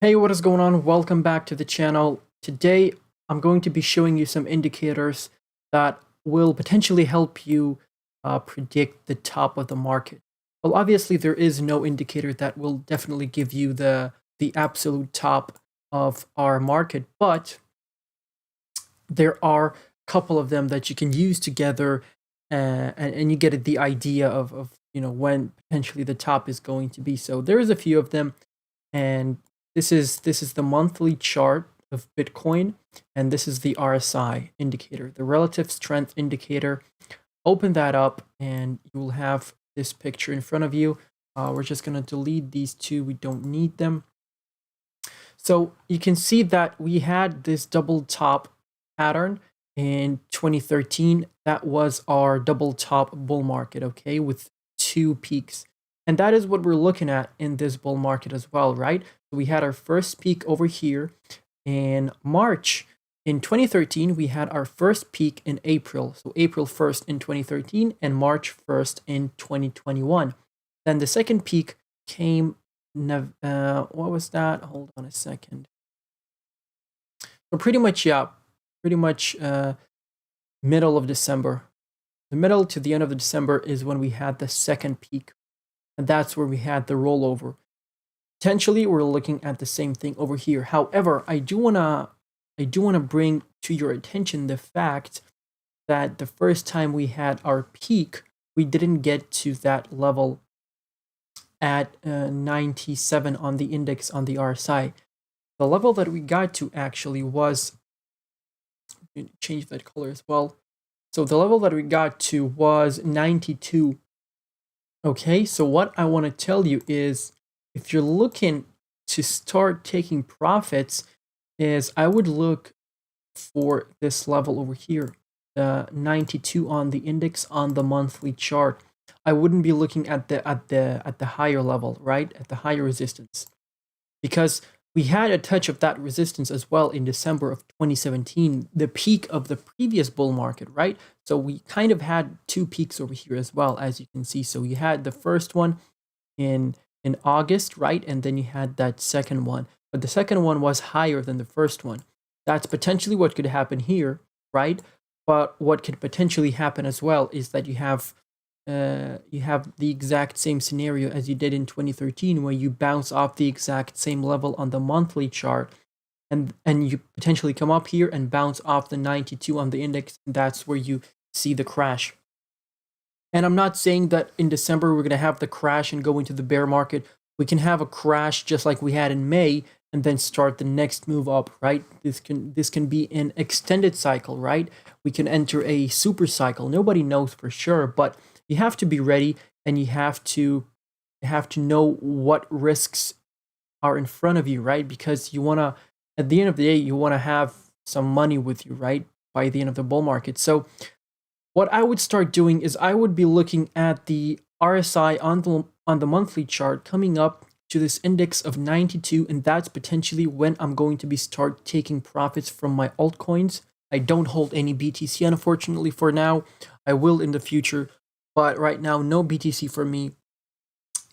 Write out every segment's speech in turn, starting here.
Hey, what is going on? Welcome back to the channel. Today, I'm going to be showing you some indicators that will potentially help you predict the top of the market. Well, obviously, there is no indicator that will definitely give you the absolute top of our market, but there are a couple of them that you can use together, and you get the idea of when potentially the top is going to be. So there is a few of them, and this is the monthly chart of Bitcoin, and this is the RSI indicator, the relative strength indicator. Open that up, and you will have this picture in front of you. We're just going to delete these two. We don't need them. So you can see that we had this double top pattern in 2013. That was our double top bull market, okay, with two peaks. And that is what we're looking at in this bull market as well, right? So we had our first peak over here in March. In 2013, we had our first peak in April. So April 1st in 2013 and March 1st in 2021. Then the second peak came, what was that? Hold on a second. So pretty much middle of December. The middle to the end of December is when we had the second peak. And that's where we had the rollover. Potentially, we're looking at the same thing over here. However, I do wanna bring to your attention the fact that the first time we had our peak, we didn't get to that level at 97 on the index on the RSI. The level that we got to actually was, change that color as well. So the level that we got to was 92. Okay, so what I want to tell you is, if you're looking to start taking profits, is I would look for this level over here, the 92 on the index on the monthly chart. I wouldn't be looking at the higher level, right? At the higher resistance, because we had a touch of that resistance as well in December of 2017, the peak of the previous bull market, right? So we kind of had two peaks over here as well, as you can see. So you had the first one in August, right? And then you had that second one. But the second one was higher than the first one. That's potentially what could happen here, right? But what could potentially happen as well is that you have the exact same scenario as you did in 2013, where you bounce off the exact same level on the monthly chart, and you potentially come up here and bounce off the 92 on the index, and that's where you see the crash. And I'm not saying that in December we're going to have the crash and go into the bear market. We can have a crash just like we had in May and then start the next move up, right? This can be an extended cycle, right? We can enter a super cycle. Nobody knows for sure, but you have to be ready, and you have to know what risks are in front of you, right? Because you want to, at the end of the day, you want to have some money with you, right? By the end of the bull market. So what I would start doing is I would be looking at the RSI on the monthly chart coming up to this index of 92, and that's potentially when I'm going to be start taking profits from my altcoins. I don't hold any BTC, unfortunately, for now. I will in the future, but right now, no BTC for me.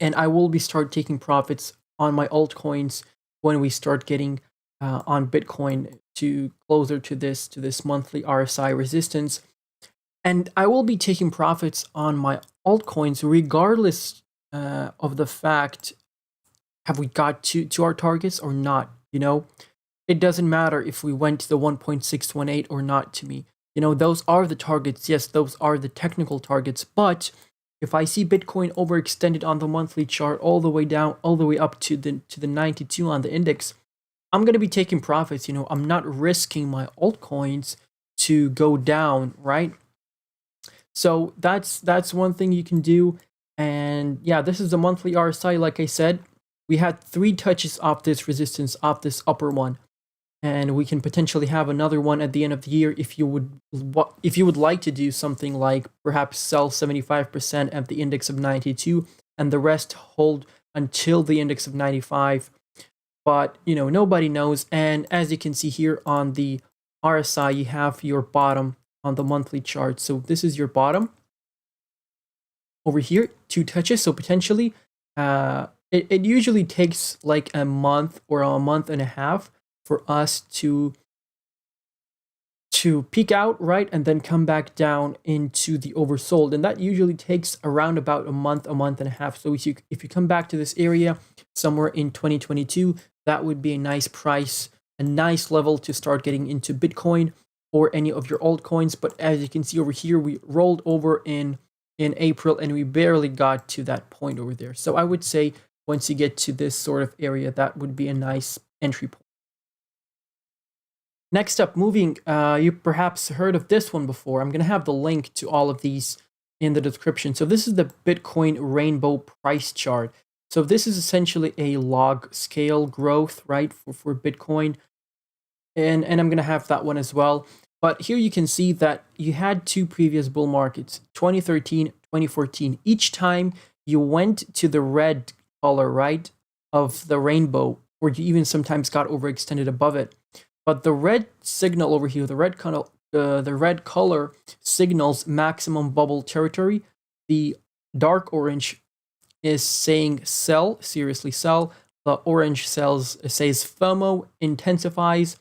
And I will be start taking profits on my altcoins when we start getting on Bitcoin to closer to this monthly RSI resistance. And I will be taking profits on my altcoins regardless of the fact, have we got to our targets or not? It doesn't matter if we went to the 1.618 or not to me. Those are the targets. Yes, those are the technical targets. But if I see Bitcoin overextended on the monthly chart all the way down, all the way up to the 92 on the index, I'm going to be taking profits. I'm not risking my altcoins to go down, right? So that's one thing you can do. And yeah, this is the monthly RSI. Like I said, we had 3 touches off this resistance, off this upper one. And we can potentially have another one at the end of the year if you would like to do something like perhaps sell 75% at the index of 92 and the rest hold until the index of 95. But nobody knows. And as you can see here on the RSI, you have your bottom on the monthly chart. So this is your bottom over here, 2 touches. So potentially it usually takes like a month or a month and a half for us to peak out, right, and then come back down into the oversold, and that usually takes around about a month and a half. So if you come back to this area somewhere in 2022, that would be a nice price, a nice level to start getting into Bitcoin or any of your altcoins. But as you can see over here, we rolled over in April and we barely got to that point over there. So I would say once you get to this sort of area, that would be a nice entry point. Next up, moving, you perhaps heard of this one before. I'm going to have the link to all of these in the description. So this is the Bitcoin rainbow price chart. So this is essentially a log scale growth, right, for Bitcoin. And I'm going to have that one as well. But here you can see that you had two previous bull markets, 2013, 2014. Each time you went to the red color, right, of the rainbow, or you even sometimes got overextended above it. But the red signal over here, the red color signals maximum bubble territory. The dark orange is saying sell, seriously sell. The orange says FOMO intensifies.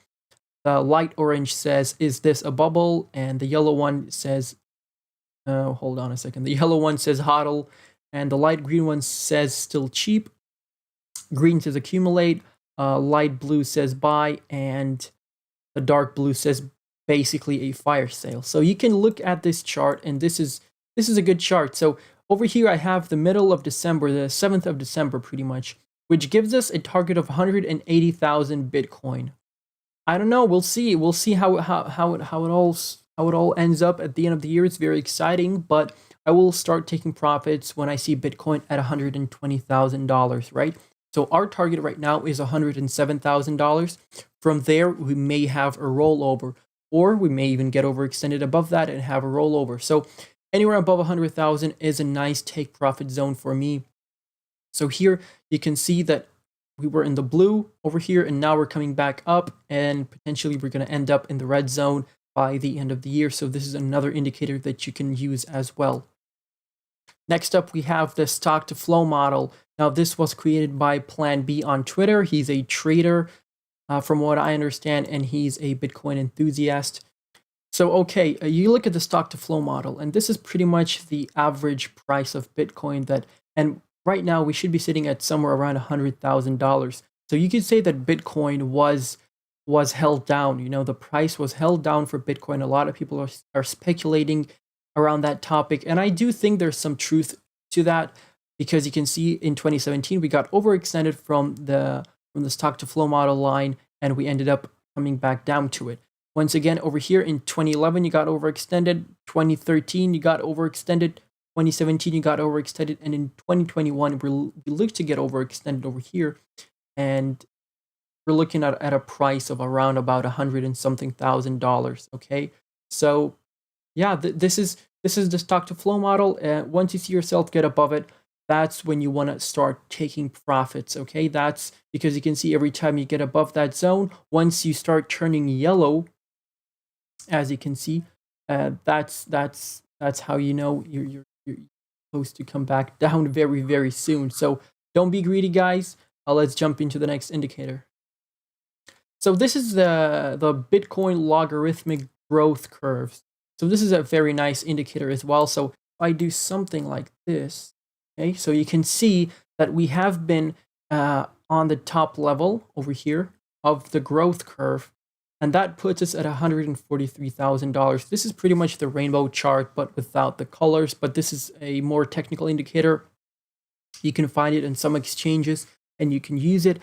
The light orange says, is this a bubble? And the yellow one says, hold on a second. The yellow one says hodl, and the light green one says still cheap. Green says accumulate. Light blue says buy, and the dark blue says basically a fire sale. So you can look at this chart, and this is a good chart. So over here I have the middle of December, the 7th of December pretty much, which gives us a target of 180,000 Bitcoin. I don't know, we'll see. We'll see how it all ends up at the end of the year. It's very exciting, but I will start taking profits when I see Bitcoin at $120,000, right? So our target right now is $107,000. From there, we may have a rollover, or we may even get overextended above that and have a rollover. So anywhere above 100,000 is a nice take profit zone for me. So here you can see that we were in the blue over here, and now we're coming back up, and potentially we're going to end up in the red zone by the end of the year. So this is another indicator that you can use as well. Next up, we have the stock to flow model. Now, this was created by Plan B on Twitter. He's a trader, from what I understand, and he's a Bitcoin enthusiast. So, okay, you look at the stock to flow model, and this is pretty much the average price of Bitcoin and right now we should be sitting at somewhere around $100,000. So you could say that Bitcoin was held down. You know, the price was held down for Bitcoin. A lot of people are speculating around that topic, and I do think there's some truth to that, because you can see in 2017 we got overextended from the stock to flow model line, and we ended up coming back down to it. Once again, over here in 2011 you got overextended, 2013 you got overextended, 2017 you got overextended, and in 2021 we look to get overextended over here, and we're looking at a price of around about $100 and something thousand. Okay, so yeah, this is the stock to flow model. Once you see yourself get above it, that's when you want to start taking profits. Okay, that's because you can see every time you get above that zone, once you start turning yellow, as you can see, that's how you know you're supposed to come back down very, very soon. So don't be greedy, guys. Let's jump into the next indicator. So this is the Bitcoin logarithmic growth curves. So this is a very nice indicator as well. So if I do something like this, okay, so you can see that we have been on the top level over here of the growth curve, and that puts us at $143,000. This is pretty much the rainbow chart, but without the colors. But this is a more technical indicator. You can find it in some exchanges, and you can use it.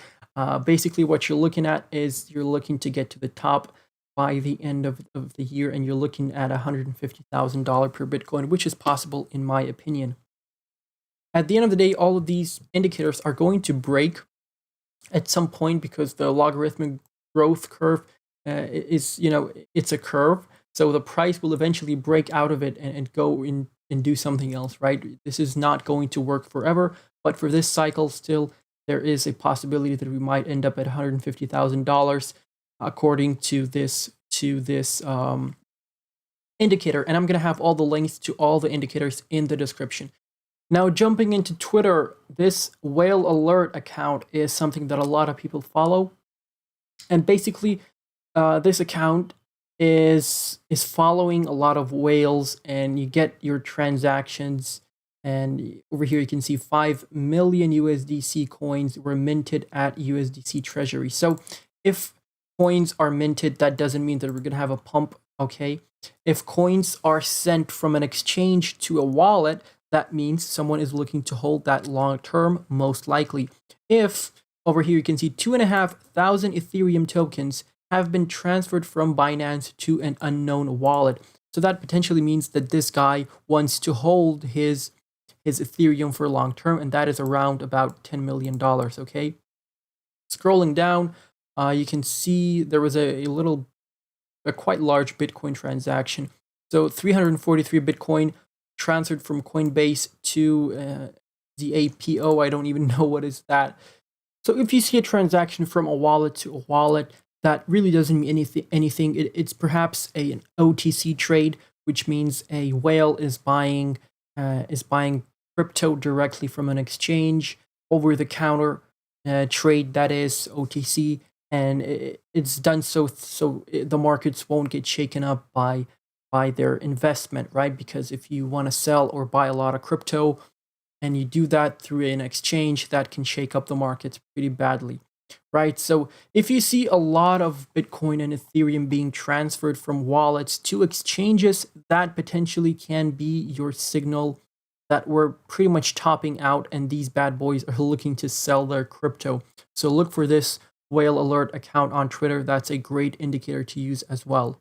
Basically, what you're looking at is you're looking to get to the top by the end of the year, and you're looking at $150,000 per Bitcoin, which is possible in my opinion. At the end of the day, all of these indicators are going to break at some point, because the logarithmic growth curve is, you know, it's a curve. So the price will eventually break out of it and go in and do something else, right? This is not going to work forever, but for this cycle still, there is a possibility that we might end up at $150,000 according to this indicator. And I'm going to have all the links to all the indicators in the description. Now, jumping into Twitter, this whale alert account is something that a lot of people follow. And basically, this account is following a lot of whales, and you get your transactions. And over here, you can see 5 million USDC coins were minted at USDC Treasury. So if coins are minted, that doesn't mean that we're going to have a pump, okay? If coins are sent from an exchange to a wallet, that means someone is looking to hold that long term, most likely. If over here you can see 2,500 Ethereum tokens have been transferred from Binance to an unknown wallet. So that potentially means that this guy wants to hold his Ethereum for long term, and that is around about $10 million, okay? Scrolling down, you can see there was a quite large Bitcoin transaction. So 343 Bitcoin transferred from Coinbase to the APO. I don't even know what is that. So if you see a transaction from a wallet to a wallet, that really doesn't mean anything. It's perhaps an OTC trade, which means a whale is buying crypto directly from an exchange, over the counter trade, that is OTC, and it's done so the markets won't get shaken up by their investment, right? Because if you want to sell or buy a lot of crypto and you do that through an exchange, that can shake up the markets pretty badly, right? So if you see a lot of Bitcoin and Ethereum being transferred from wallets to exchanges, that potentially can be your signal that we're pretty much topping out and these bad boys are looking to sell their crypto. So look for this whale alert account on Twitter. That's a great indicator to use as well.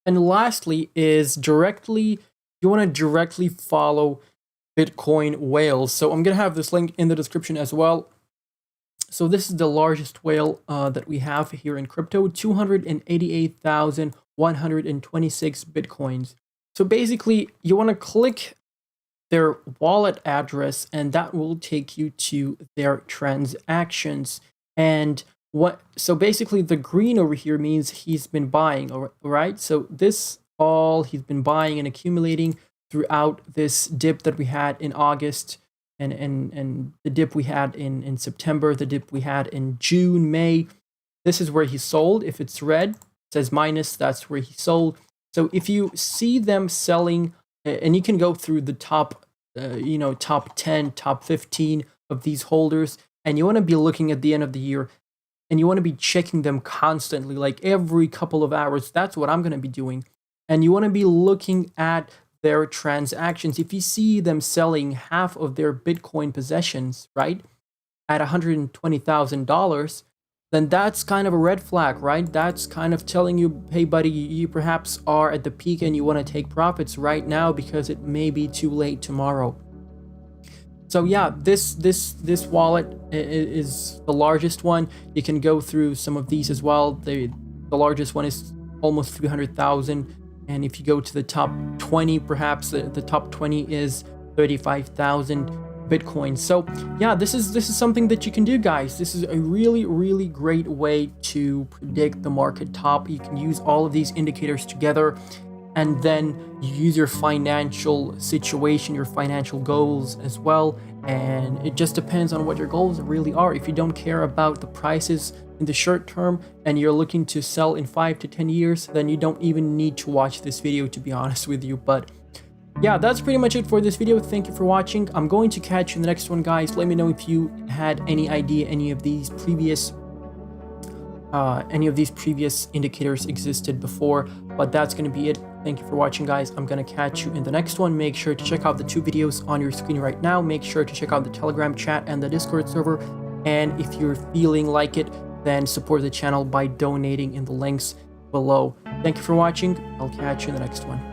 And lastly is you want to directly follow Bitcoin whales. So I'm going to have this link in the description as well. So this is the largest whale that we have here in crypto, 288,126 Bitcoins. So basically, you want to click their wallet address, and that will take you to their transactions. And so basically, the green over here means he's been buying, all right? So this all he's been buying and accumulating throughout this dip that we had in August, and the dip we had in September, the dip we had in June, May. This is where he sold. If it's red, it says minus, that's where he sold. So if you see them selling, and you can go through the top 10, top 15 of these holders, and you want to be looking at the end of the year, and you want to be checking them constantly, like every couple of hours. That's what I'm going to be doing. And you want to be looking at their transactions. If you see them selling half of their Bitcoin possessions, right, at $120,000, then that's kind of a red flag, right? That's kind of telling you, hey buddy, you perhaps are at the peak and you want to take profits right now because it may be too late tomorrow. So yeah, this wallet is the largest one. You can go through some of these as well. The largest one is almost 300,000, and if you go to the top 20, perhaps the top 20 is 35,000 Bitcoin. So yeah, this is something that you can do, guys. This is a really great way to predict the market top. You can use all of these indicators together, and then you use your financial situation, your financial goals as well. And it just depends on what your goals really are. If you don't care about the prices in the short term and you're looking to sell in 5 to 10 years, then you don't even need to watch this video, to be honest with you. But yeah, that's pretty much it for this video. Thank you for watching. I'm going to catch you in the next one, guys. Let me know if you had any idea any of these previous indicators existed before. But that's going to be it. Thank you for watching, guys. I'm going to catch you in the next one. Make sure to check out the 2 videos on your screen right now. Make sure to check out the Telegram chat and the Discord server. And if you're feeling like it, then support the channel by donating in the links below. Thank you for watching. I'll catch you in the next one.